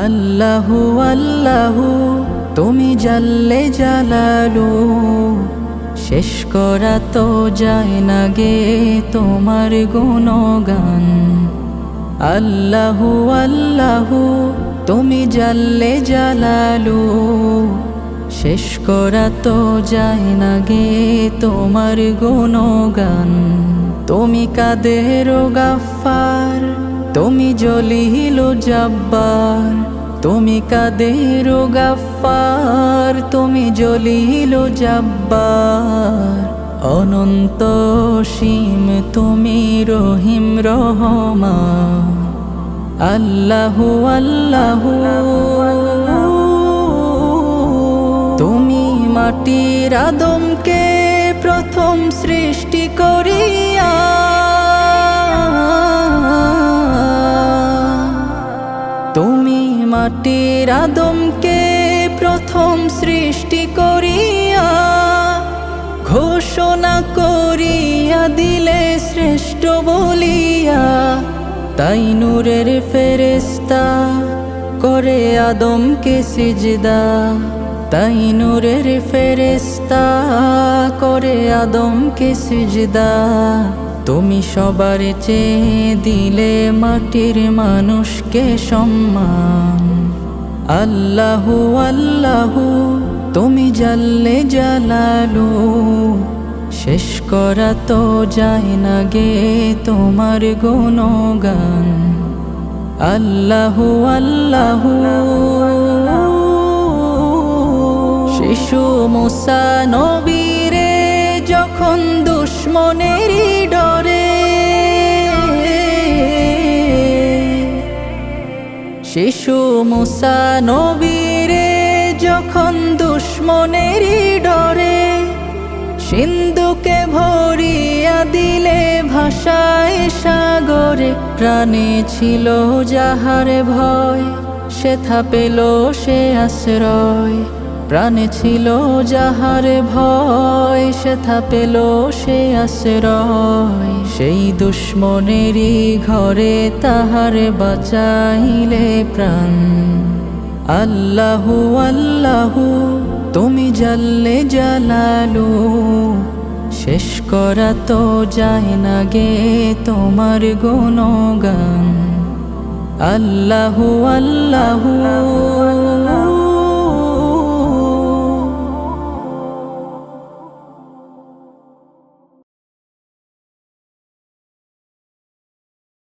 আল্লাহু আল্লাহু তুমি জাল্লে জালালু, শেষ করা তো যায় না গে তোমার গুণগান। আল্লাহু আল্লাহু তুমি জাল্লে জালালু, শেষ করা তো যায় না গে তোমার গুণগান। তুমি কাদের গাফফার, তুমি জলিল জব্বার, তুমি কাদের গাফফার, তুমি জলিল জব্বার। অনন্ত সীম তুমি রহিম রহমান। আল্লাহু আল্লাহু তুমি মাটির আদমকে প্রথম সৃষ্টি করিয়া, তুমি মাটির আদমকে প্রথম সৃষ্টি করিয়া, ঘোষণা করিয়া দিলে শ্রেষ্ঠ বলিয়া। তাই নূরের ফেরেশতা করে আদমকে সিজদা, তাই নূরের ফেরেশতা করে আদমকে সিজদা। তুমি সবার চেয়ে দিলে মাটির মানুষকে সম্মান। আল্লাহু আল্লাহু তুমি জাল্লে জালালু, শেষ করা তো যায় না গে তোমার গুণগান। আল্লাহু আল্লাহু শিশু মুসা নবীরে যখন দুশ্মনেরই ডরে, শিশু মুসা নবীরে যখন দুশ্মনেরই ডরে, সিন্ধুকে ভরিয়া দিলে ভাষায় সাগরে। প্রাণে ছিল যাহার ভয়, সেথা পেল সে আশ্রয়। প্রাণে ছিল যাহার ভয়, সেথা পেল সে আশ্রয়। সেই দুশ্মনেরই ঘরে তাহার বাঁচাইলে প্রাণ। আল্লাহু আল্লাহু তুমি জাল্লে জালালু, শেষ করা তো যায় না গে তোমার গুণগান। আল্লাহু আল্লাহু